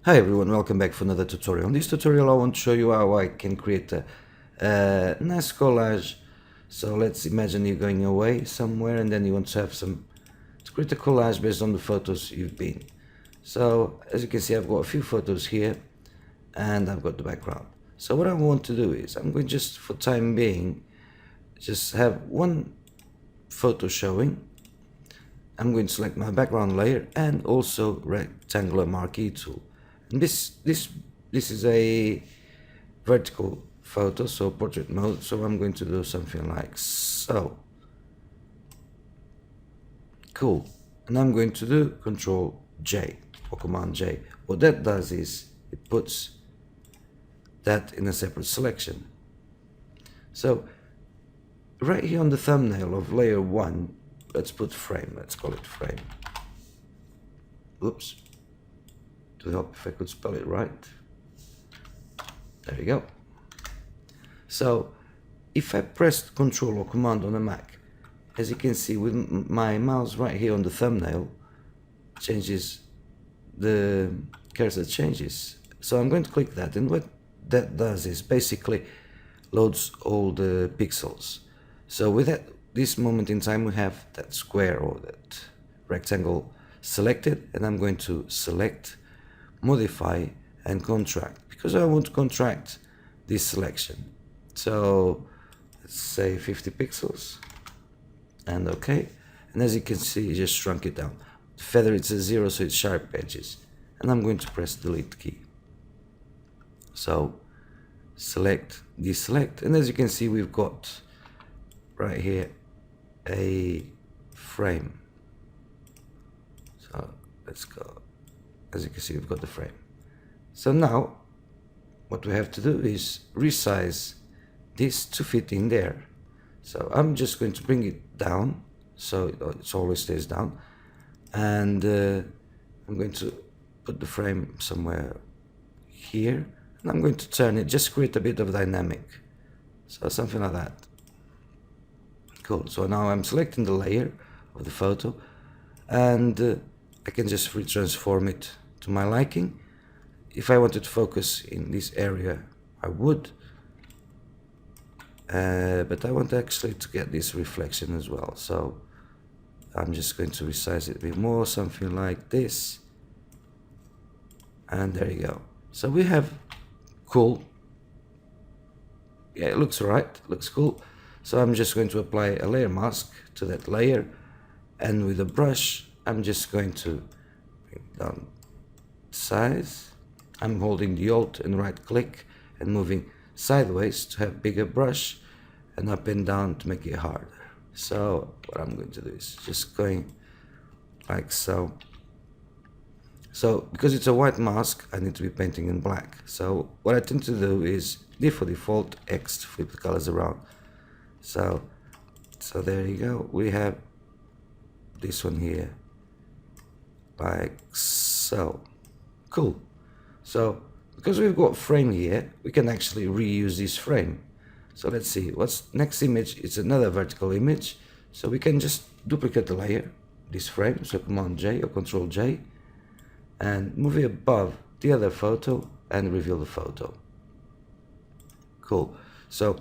Hi everyone, welcome back for another tutorial. In this tutorial I want to show you how I can create a nice collage. So let's imagine you're going away somewhere and then you want to have to create a collage based on the photos you've been. So as you can see, I've got a few photos here and I've got the background. So what I want to do is I'm going, just for time being, just have one photo showing. I'm going to select my background layer and also rectangular marquee tool. And this is a vertical photo, so portrait mode. So I'm going to do something like so. Cool. And I'm going to do Control J or Command J. What that does is it puts that in a separate selection. So right here on the thumbnail of layer 1, let's put frame. Let's call it frame. Oops. To help if I could spell it right. There you go. So if I press Control or Command on a Mac, as you can see with my mouse right here on the thumbnail, changes, the cursor changes. So I'm going to click that, and what that does is basically loads all the pixels. So with that, this moment in time, we have that square or that rectangle selected, and I'm going to select, modify and contract, because I want to contract this selection. So let's say 50 pixels and OK. And as you can see, it just shrunk it down. The feather, it's a 0, so it's sharp edges. And I'm going to press delete key. So select, deselect, and as you can see, we've got right here a frame. So let's go. As you can see, we've got the frame. So now what we have to do is resize this to fit in there. So I'm just going to bring it down so it always stays down, and I'm going to put the frame somewhere here, and I'm going to turn it, just create a bit of dynamic, so something like that. Cool. So now I'm selecting the layer of the photo, and I can just retransform it to my liking. If I wanted to focus in this area, I would, but I want actually to get this reflection as well. So I'm just going to resize it a bit more, something like this, and there you go. So we have cool. Yeah, it looks right, looks cool. So I'm just going to apply a layer mask to that layer, and with a brush I'm just going to bring down size. I'm holding the Alt and right click and moving sideways to have bigger brush, and up and down to make it harder. So what I'm going to do is just going like so. So because it's a white mask, I need to be painting in black. So what I tend to do is D for default, X to flip the colors around. So there you go. We have this one here like so. Cool. So because we've got frame here, we can actually reuse this frame. So let's see what's next image. It's another vertical image, so we can just duplicate the layer, this frame. So Command J or Control J, and move it above the other photo and reveal the photo. Cool. So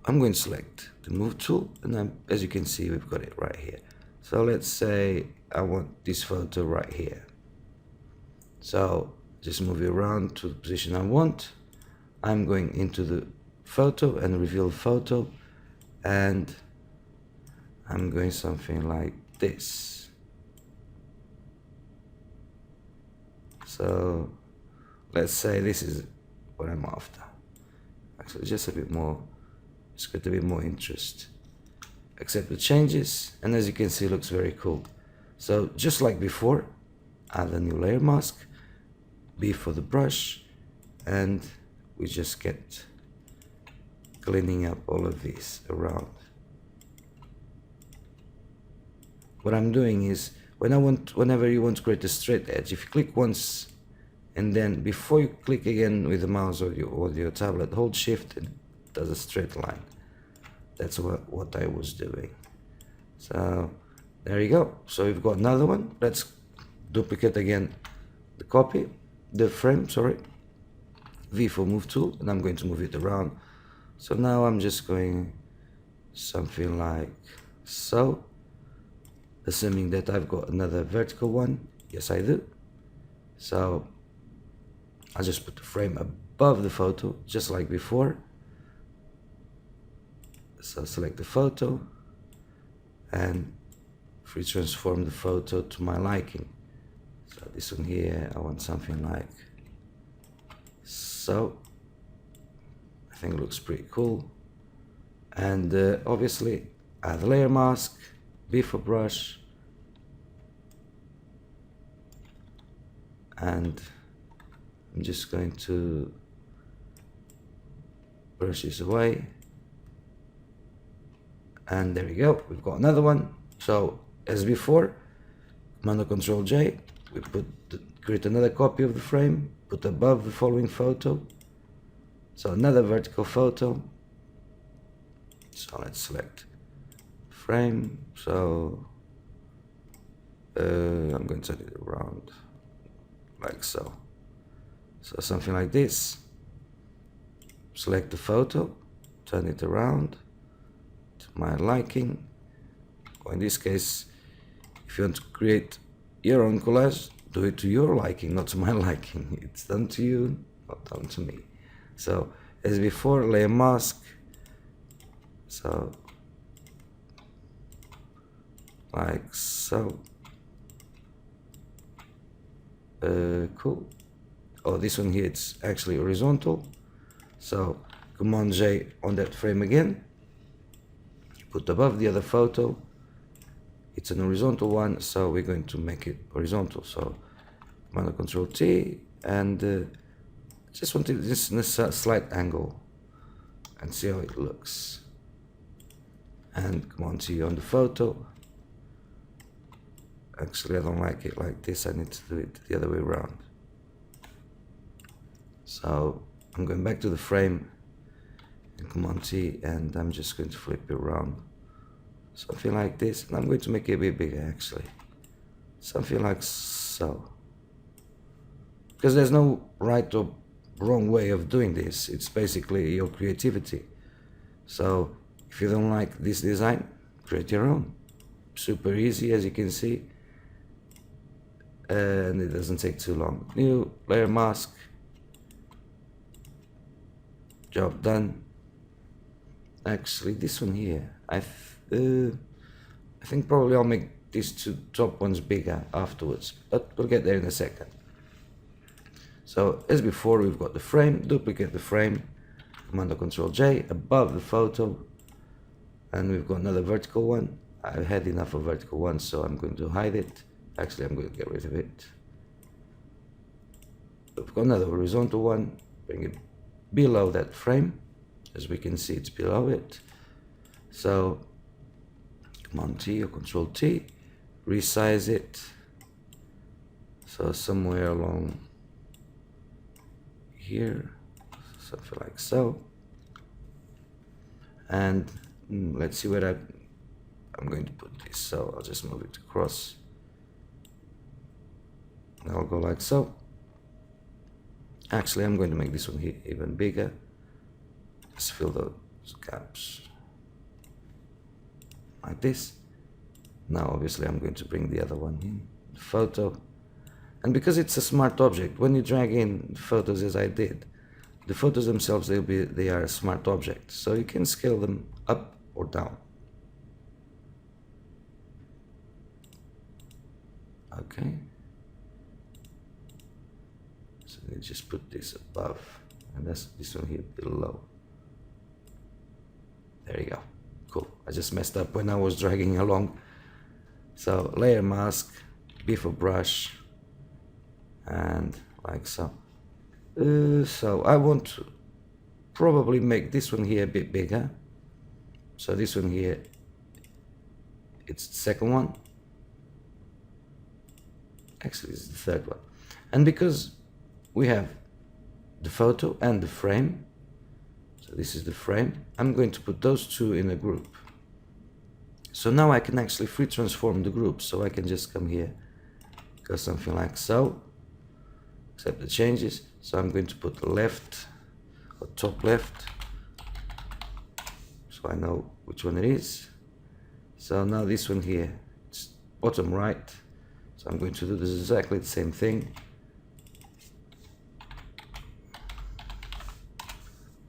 I'm going to select the move tool, and as you can see, we've got it right here. So let's say I want this photo right here. So just move it around to the position I want. I'm going into the photo and reveal photo, and I'm going something like this. So let's say this is what I'm after. Actually, just a bit more, just get a bit more interest. Accept the changes, and as you can see, it looks very cool. So just like before, add a new layer mask, B for the brush, and we just get cleaning up all of this around. What I'm doing is, whenever you want to create a straight edge, if you click once and then before you click again with the mouse or your tablet, hold shift, and it does a straight line. That's what I was doing. So there you go. So we've got another one. Let's duplicate again the copy, the frame, sorry, V for move tool, and I'm going to move it around. So now I'm just going something like so, assuming that I've got another vertical one. Yes, I do. So I'll just put the frame above the photo, just like before. So select the photo and free transform the photo to my liking. So this one here, I want something like so. I think it looks pretty cool. And obviously add layer mask, B for brush, and I'm just going to brush this away. And there we go, we've got another one. So as before, Command Control J, we create another copy of the frame, put above the following photo. So another vertical photo. So let's select frame. So I'm going to turn it around like so. So something like this. Select the photo, turn it around to my liking. Or in this case, if you want to create your own collage, do it to your liking, not to my liking. It's done to you, not done to me. So as before, layer mask. So like so. Cool. Oh, this one here, it's actually horizontal. So Command J on that frame again. Put above the other photo. It's an horizontal one, so we're going to make it horizontal. So Command Control T, and just want it just in a slight angle, and see how it looks. And Command T on the photo. Actually, I don't like it like this. I need to do it the other way around. So I'm going back to the frame and Command T, and I'm just going to flip it around. Something like this, and I'm going to make it a bit bigger actually. Something like so. Because there's no right or wrong way of doing this. It's basically your creativity. So if you don't like this design, create your own. Super easy, as you can see. And it doesn't take too long. New layer mask. Job done. Actually, this one here, I think probably I'll make these two top ones bigger afterwards, but we'll get there in a second. So as before, we've got the frame, duplicate the frame, Command Control J above the photo, and we've got another vertical one. I've had enough of vertical ones, so I'm going to hide it. Actually, I'm going to get rid of it. We've got another horizontal one, bring it below that frame. As we can see, it's below it. So Command T or Control T, resize it. So somewhere along here, something like so. And let's see where I'm going to put this. So I'll just move it across. And I'll go like so. Actually, I'm going to make this one here even bigger. Just fill those gaps like this. Now obviously I'm going to bring the other one in, the photo. And because it's a smart object, when you drag in photos as I did, the photos themselves, they are a smart object, so you can scale them up or down. Okay. So you just put this above, and that's this one here below. There you go. Cool. I just messed up when I was dragging along. So layer mask, B for brush, and like so. So I want to probably make this one here a bit bigger. So this one here, it's the second one. Actually, it's the third one. And because we have the photo and the frame, so this is the frame, I'm going to put those two in a group. So now I can actually free transform the group. So I can just come here, go something like so, accept the changes. So I'm going to put left or top left, so I know which one it is. So now this one here, it's bottom right. So I'm going to do this exactly the same thing.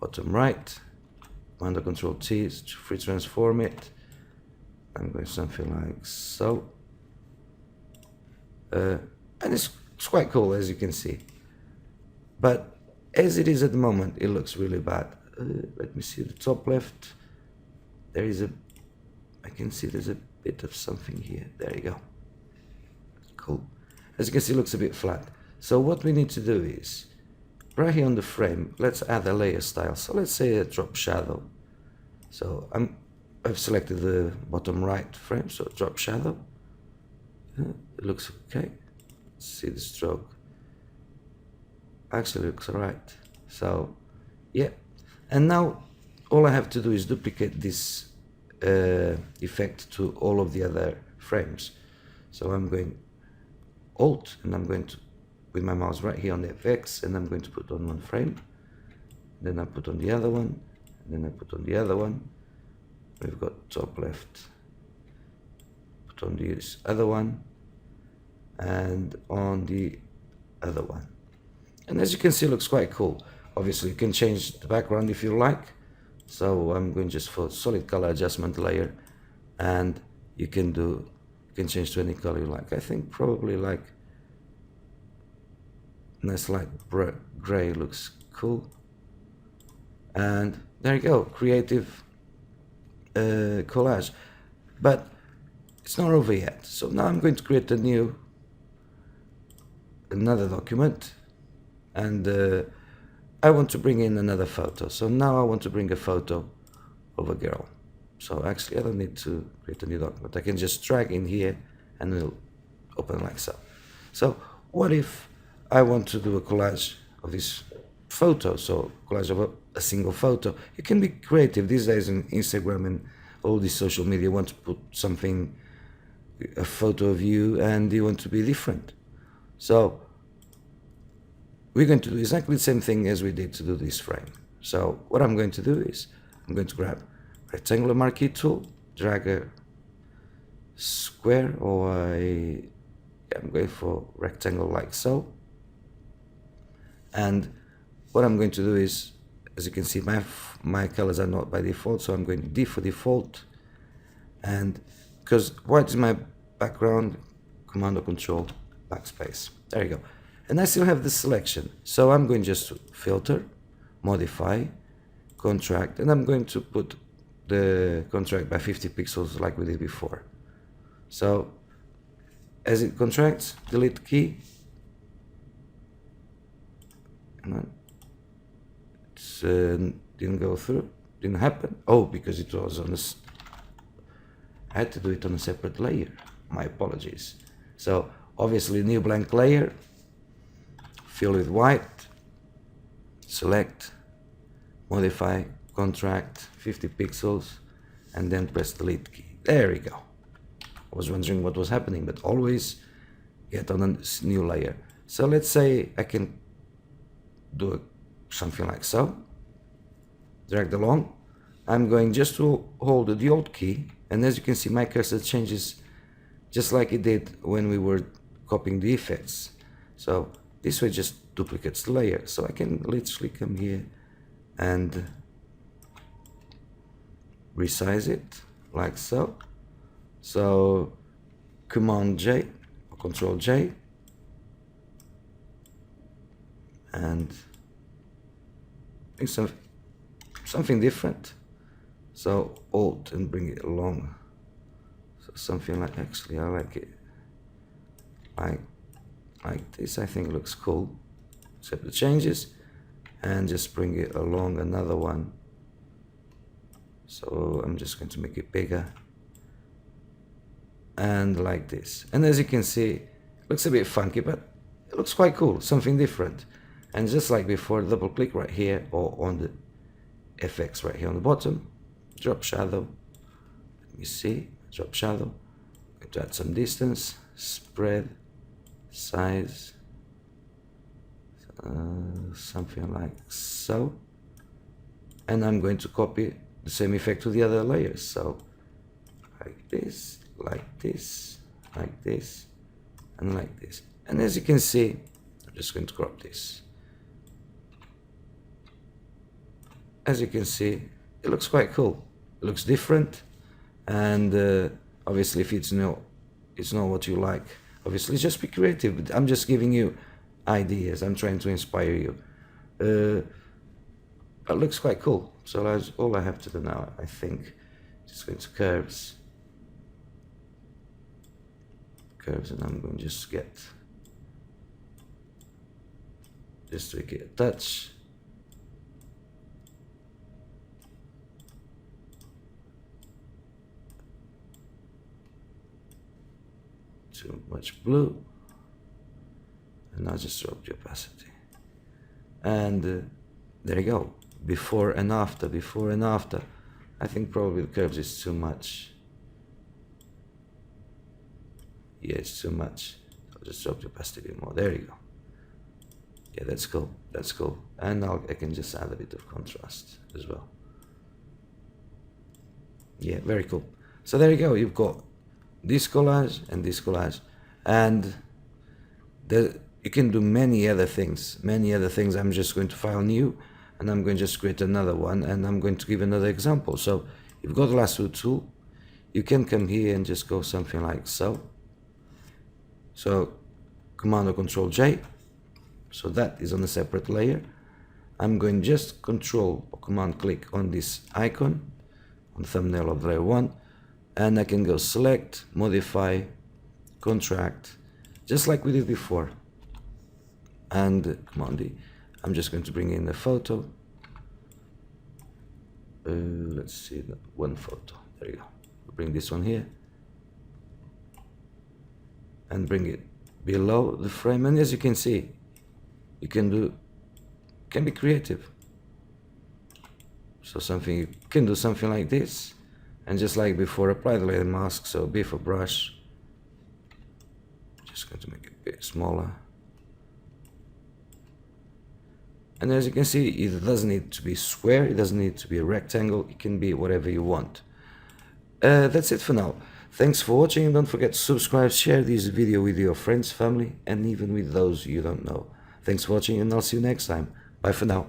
Bottom right, Command Control T is to free transform it. I'm going something like so. And it's quite cool, as you can see. But as it is at the moment, it looks really bad. Let me see the top left. There is I can see there's a bit of something here. There you go. Cool. As you can see, it looks a bit flat. So what we need to do is, right here on the frame, let's add a layer style. So let's say a drop shadow. So I've selected the bottom right frame, so drop shadow. It looks okay. Let's see the stroke. Actually looks alright. So yeah, and now all I have to do is duplicate this effect to all of the other frames. So I'm going Alt, and I'm going to, with my mouse right here on the FX, and I'm going to put on one frame, then I put on the other one, and then I put on the other one. We've got top left, put on this other one, and on the other one. And as you can see, it looks quite cool. Obviously you can change the background if you like. So I'm going just for solid color adjustment layer, and you can change to any color you like. I think probably like nice light gray looks cool. And there you go, creative collage. But it's not over yet. So now I'm going to create another document, and I want to bring in another photo. So now I want to bring a photo of a girl. So actually I don't need to create a new document. I can just drag in here and it'll open like so. So what if I want to do a collage of this photo? So collage of a single photo. You can be creative these days on Instagram and all these social media. You want to put something, a photo of you, and you want to be different. So we're going to do exactly the same thing as we did to do this frame. So what I'm going to do is I'm going to grab rectangular marquee tool, drag a square, or I'm going for rectangle like so. And what I'm going to do is, as you can see, my colors are not by default, so I'm going D for default. And because white is my background, Command or Control backspace. There you go. And I still have the selection, so I'm going just to filter, modify, contract, and I'm going to put the contract by 50 pixels like we did before. So as it contracts, delete key, it didn't go through, didn't happen. Oh, because it was on this, I had to do it on a separate layer. My apologies. So obviously new blank layer, fill with white, select, modify, contract, 50 pixels, and then press delete key. There we go. I was wondering what was happening, but always get on a new layer. So let's say I can do something like so. Drag along. I'm going just to hold the Alt key, and as you can see, my cursor changes just like it did when we were copying the effects. So this way just duplicates the layer. So I can literally come here and resize it like so. So Command J or Control J, and something different. So Alt and bring it along. So something like, actually I like it like this. I think it looks cool. Accept the changes and just bring it along another one. So I'm just going to make it bigger, and like this. And as you can see, it looks a bit funky, but it looks quite cool, something different. And just like before, double click right here, or on the FX right here on the bottom, drop shadow. Let me see, drop shadow. I'm going to add some distance, spread, size, something like so, and I'm going to copy the same effect to the other layers. So like this, like this, like this, and like this. And as you can see, I'm just going to crop this. As you can see, it looks quite cool. It looks different, and obviously if it's not what you like, obviously just be creative. But I'm just giving you ideas. I'm trying to inspire you. It looks quite cool. So that's all I have to do now, I think. Just going to curves, and I'm going to just get just to get a touch. Too much blue, and I'll just drop the opacity, and there you go. Before and after, before and after. I think probably the curves is too much. Yeah, it's too much. I'll just drop the opacity a bit more. There you go. Yeah, that's cool. That's cool. And I can just add a bit of contrast as well. Yeah, very cool. So there you go. You've got this collage and this collage, and you can do many other things. I'm just going to file new, and I'm going to just create another one, and I'm going to give another example. So you've got the lasso tool. You can come here and just go something like so. So Command or Control J. So that is on a separate layer. I'm going just Control or Command click on this icon on the thumbnail of layer 1, and I can go select, modify, contract, just like we did before, and Command D. I'm just going to bring in the photo. Let's see, one photo. There you go. Bring this one here and bring it below the frame. And as you can see, you can be creative. So you can do something like this, and just like before, apply the layer mask. So before brush, just going to make it a bit smaller. And as you can see, it doesn't need to be square, it doesn't need to be a rectangle, it can be whatever you want. That's it for now. Thanks for watching, and don't forget to subscribe, share this video with your friends, family, and even with those you don't know. Thanks for watching, and I'll see you next time. Bye for now.